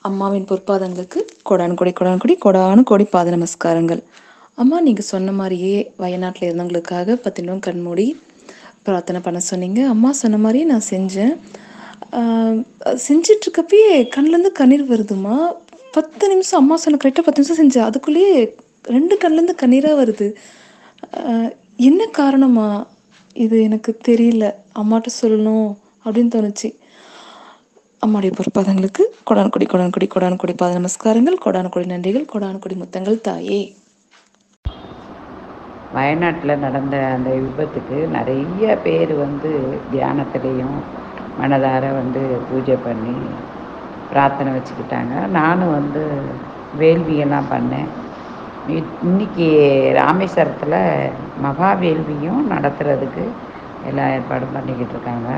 அம்மாவின் பொற்பாதங்களுக்கு கொடானு கோடி பாத நமஸ்காரங்கள். அம்மா, நீங்கள் சொன்ன மாதிரியே வயநாட்டில் இருந்தவங்களுக்காக 10 நிமிடம் கண்மூடி பிரார்த்தனை பண்ண சொன்னீங்க. அம்மா சொன்ன மாதிரியே நான் செஞ்சேன். செஞ்சிட்ருக்கப்பயே கண்லேருந்து கண்ணீர் வருதுமா. 10 நிமிஷம் அம்மா சொன்ன கரெக்டாக 10 நிமிஷம் செஞ்சேன். அதுக்குள்ளேயே 2 கண்லேருந்து கண்ணீராக வருது. என்ன காரணமா இது எனக்கு தெரியல. அம்மாட்ட சொல்லணும் அப்படின்னு தோணுச்சு. அம்மாவுடைய பொற்பாதங்களுக்கு கொடானு பாத நமஸ்காரங்கள், கொடானு நன்றிகள், கொடானு முத்தங்கள் தாயே. வயநாட்டில் நடந்த அந்த விபத்துக்கு நிறைய பேர் தியானத்துலேயும் மனதார பூஜை பண்ணி பிரார்த்தனை வச்சுக்கிட்டாங்க. நானும் வேள்வியெல்லாம் பண்ணேன். இன்னைக்கு ராமேஸ்வரத்தில் மகா வேள்வியும் நடத்துறதுக்கு எல்லா ஏற்பாடும் பண்ணிக்கிட்டு இருக்காங்க.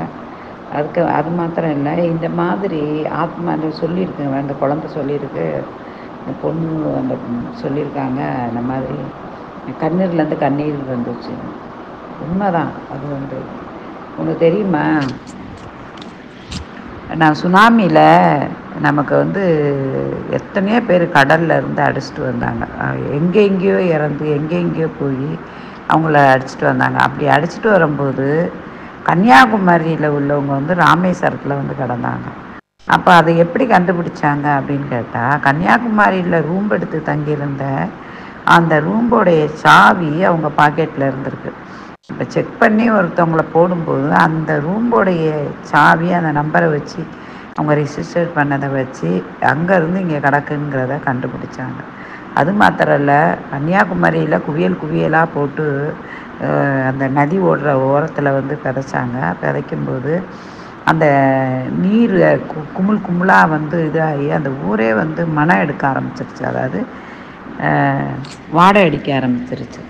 அது மாத்திரம் இல்லை, இந்த மாதிரி ஆத்மா சொல்லியிருக்குங்க, அந்த குழந்தை சொல்லியிருக்கு, இந்த பொண்ணு அந்த சொல்லியிருக்காங்க, இந்த மாதிரி கண்ணீர்லேருந்து கண்ணீர் வந்துச்சு. உண்மைதான். அது உனக்கு தெரியுமா, நான் சுனாமியில் நமக்கு எத்தனையோ பேர் கடலில் இருந்து அடிச்சிட்டு வந்தாங்க. எங்கெங்கேயோ இறந்து எங்கெங்கேயோ போய் அவங்கள அடிச்சிட்டு வந்தாங்க. அப்படி அடிச்சிட்டு வரும்போது கன்னியாகுமரியில் உள்ளவங்க ராமேஸ்வரத்தில் கிடந்தாங்க. அப்போ அதை எப்படி கண்டுபிடிச்சாங்க அப்படின்னு கேட்டால், கன்னியாகுமரியில் ரூம் எடுத்து தங்கியிருந்த அந்த ரூம்போடைய சாவி அவங்க பாக்கெட்டில் இருந்திருக்கு. இப்போ செக் பண்ணி ஒருத்தவங்களை போடும்போது அந்த ரூம்போடைய சாவி, அந்த நம்பரை வச்சு அவங்க ரிஜிஸ்டர் பண்ணதை வச்சு அங்கேருந்து இங்கே கிடக்குங்கிறத கண்டுபிடிச்சாங்க. அது மாத்திரம் இல்லை, கன்னியாகுமரியில் குவியலாக போட்டு அந்த நதி ஓடுற ஓரத்தில் விதைச்சாங்க. விதைக்கும்போது அந்த நீர் குமுளாக இதாகி அந்த ஊரே மனம் எடுக்க ஆரம்பிச்சிருச்சு. அதாவது வாடை அடிக்க ஆரம்பிச்சிருச்சு.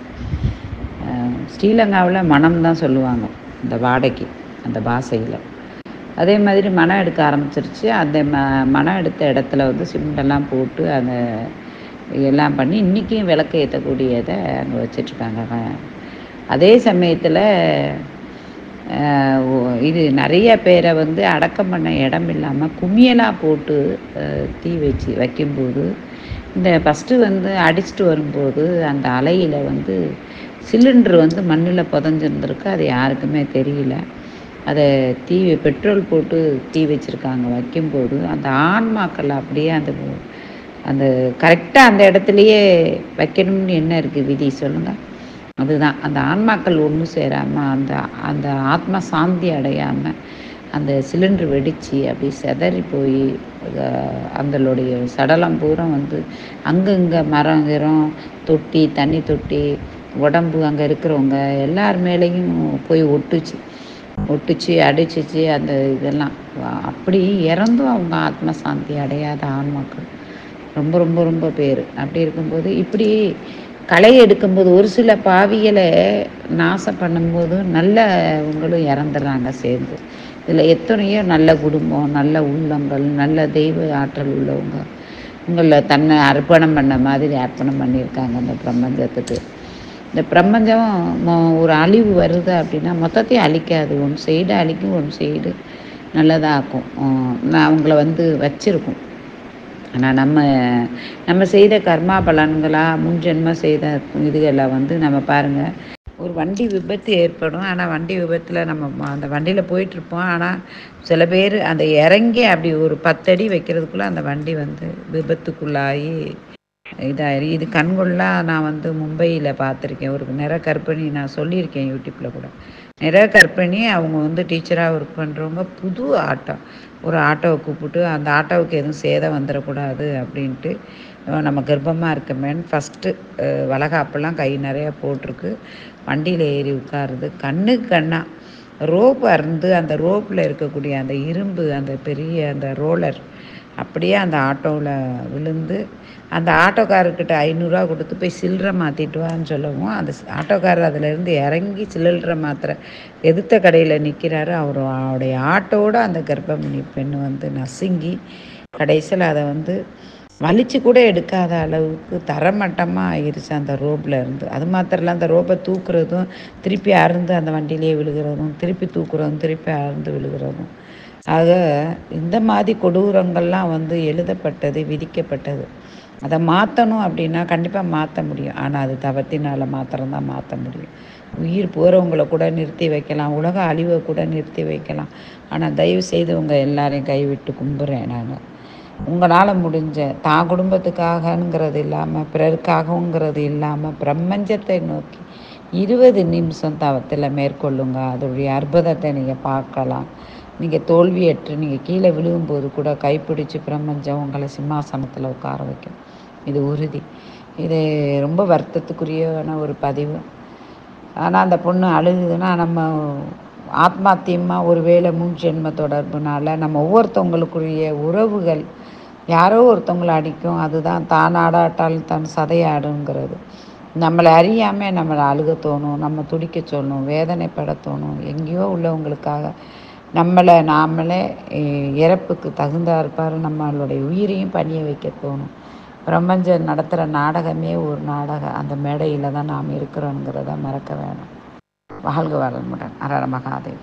ஸ்ரீலங்காவில் மனம் தான் சொல்லுவாங்க இந்த வாடைக்கு, அந்த பாஷையில். அதே மாதிரி மனம் எடுக்க ஆரம்பிச்சிருச்சு. அந்த மனம் எடுத்த இடத்துல சிமெண்டெல்லாம் போட்டு அந்த எல்லாம் பண்ணி இன்றைக்கும் விளக்கு ஏற்றக்கூடியதை அங்கே வச்சிட்ருக்காங்க. அதே சமயத்தில் இது நிறைய பேரை அடக்கம் பண்ண இடம் இல்லாமல் குமியலாக போட்டு தீ வச்சு வைக்கும்போது, இந்த ஃபஸ்ட்டு அடிச்சுட்டு வரும்போது அந்த அலையில் சிலிண்ட்ரு மண்ணில் புதஞ்சிருந்துருக்கு. அது யாருக்குமே தெரியல. அதை பெட்ரோல் போட்டு தீ வச்சுருக்காங்க. வைக்கும்போது அந்த ஆன்மாக்கள் அப்படியே அந்த கரெக்டாக அந்த இடத்துலையே வைக்கணும்னு என்ன இருக்குது விதி சொல்லுங்கள். அதுதான், அந்த ஆன்மாக்கள் ஒன்று சேராமல் அந்த ஆத்மா சாந்தி அடையாமல் அந்த சிலிண்டர் வெடித்து அப்படி செதறி போய் அந்தளுடைய சடலம் பூரா அங்கங்கே மரம் கிரம் தொட்டி, தண்ணி தொட்டி, உடம்பு அங்கே இருக்கிறவங்க எல்லார் மேலேயும் போய் ஒட்டுச்சு அடிச்சிச்சு. அந்த இதெல்லாம் அப்படி இறந்தும் அவங்க ஆத்ம சாந்தி அடையாத ஆன்மாக்கள் ரொம்ப ரொம்ப ரொம்ப பேர். அப்படி இருக்கும்போது இப்படி களை எடுக்கும்போது ஒரு சில பாவிகளை நாசம் பண்ணும்போது நல்லவங்களும் இறந்துடுறாங்க சேர்ந்து. இதில் எத்தனையோ நல்ல குடும்பம், நல்ல உள்ளங்கள், நல்ல தெய்வ ஆற்றல் உள்ளவங்க உங்களில் தன்னை அர்ப்பணம் பண்ண மாதிரி அர்ப்பணம் பண்ணியிருக்காங்க இந்த பிரபஞ்சத்துக்கு. இந்த பிரபஞ்சம் ஒரு அழிவு வருது அப்படின்னா மொத்தத்தையும் அழிக்காது. ஒன்று சைடு அழிக்கும், ஒன்று சைடு நல்லதாக்கும். நான் அவங்கள வச்சிருக்கும். ஆனால் நம்ம செய்த கர்மா பலன்களாக முன்ஜென்மம் செய்த இதுகளை நம்ம பாருங்கள், ஒரு வண்டி விபத்து ஏற்படும். ஆனால் வண்டி விபத்தில் நம்ம அந்த வண்டியில் போயிட்டுருப்போம். ஆனால் சில பேர் அந்த இறங்கி அப்படி ஒரு 10 அடி வைக்கிறதுக்குள்ளே அந்த வண்டி விபத்துக்குள்ளாகி இதாகி, இது கண்கொள்ளா நான் மும்பையில் பார்த்துருக்கேன். ஒரு நிற கர்ப்பிணி, நான் சொல்லியிருக்கேன் யூடியூப்பில் கூட. நிற கர்ப்பிணி அவங்க டீச்சராக ஒர்க் பண்ணுறவங்க புது ஒரு ஆட்டோவை கூப்பிட்டு, அந்த ஆட்டோவுக்கு எதுவும் சேதம் வந்துடக்கூடாது அப்படின்ட்டு, நம்ம கர்ப்பமாக இருக்கமேன்னு ஃபஸ்ட்டு வளகாப்பெல்லாம் கை நிறையா போட்டிருக்கு. வண்டியில் ஏறி உட்காருது. கண்ணா ரோப்பு அறுந்து அந்த ரோப்பில் இருக்கக்கூடிய அந்த இரும்பு, அந்த பெரிய அந்த ரோலர் அப்படியே அந்த ஆட்டோவில் விழுந்து, அந்த ஆட்டோக்காரர்கிட்ட 500 ரூபா கொடுத்து போய் சில்லறை மாற்றிட்டு வான்னு சொல்லவும், அந்த ஆட்டோக்காரர் அதிலேருந்து இறங்கி சில்லறை மாத்திரை எதிர்த்த கடையில் நிற்கிறாரு. அவருடைய ஆட்டோட அந்த கர்ப்பிணி பெண் நசுங்கி கடைசியில் அதை வலிச்சு கூட எடுக்காத அளவுக்கு தரமட்டமாக ஆயிடுச்சு அந்த ரோப்பில் இருந்து. அது மாத்திரம் இல்லை, அந்த ரோப்பை தூக்குறதும் திருப்பி அறுந்து அந்த வண்டியிலே விழுகிறதும், திருப்பி தூக்குறதும் திருப்பி அறுந்து விழுகிறதும், ஆக இந்த மாதிரி கொடூரங்கள்லாம் வந்து எழுதப்பட்டது, விதிக்கப்பட்டது. அதை மாற்றணும் அப்படின்னா கண்டிப்பாக மாற்ற முடியும். ஆனால் அது தவத்தினால மாத்திரம்தான் மாற்ற முடியும். உயிர் போகிறவங்கள கூட நிறுத்தி வைக்கலாம், உலக அழிவை கூட நிறுத்தி வைக்கலாம். ஆனால் தயவு செய்து உங்கள் எல்லாரையும் கைவிட்டு கும்பிட்றேன் நான். உங்களால் முடிஞ்ச தான் குடும்பத்துக்காகங்கிறது இல்லாமல், பிறருக்காகங்கிறது இல்லாமல், பிரபஞ்சத்தை நோக்கி 20 நிமிஷம் தவத்தில் மேற்கொள்ளுங்க. அதோடைய அற்புதத்தை நீங்கள் பார்க்கலாம். நீங்கள் தோல்வியற்று நீங்கள் கீழே விழுகும்போது கூட கைப்பிடிச்சு பிரபஞ்சம் உங்களை சிம்மாசனத்தில் உட்கார வைக்கும். இது உறுதி. இது ரொம்ப வருத்தத்துக்குரியான ஒரு பதிவு. ஆனால் அந்த பொண்ணு அழுகுதுன்னா நம்ம ஆத்மார்த்தியமாக ஒரு வேளை முன்ஜென்ம தொடர்புனால நம்ம ஒவ்வொருத்தவங்களுக்குரிய உறவுகள் யாரோ ஒருத்தவங்களை அடிக்கும். அதுதான் தானாடாட்டாலும் தன் சதையாடுங்கிறது. நம்மளை அறியாமல் நம்மளை அழுக தோணும், நம்ம துடிக்க சொல்லணும், வேதனைப்பட தோணும். எங்கேயோ உள்ளவங்களுக்காக நாமளே இறப்புக்கு தகுந்தாற்பாரு நம்மளுடைய உயிரையும் பணிய வைக்க தோணும். பிரபஞ்சம் நடத்துகிற நாடகமே ஒரு நாடகம். அந்த மேடையில் தான் நாம் இருக்கிறோங்கிறத மறக்க வேணும். வாழ்க வளமுடன். ஹர ஹர மகாதேவ்.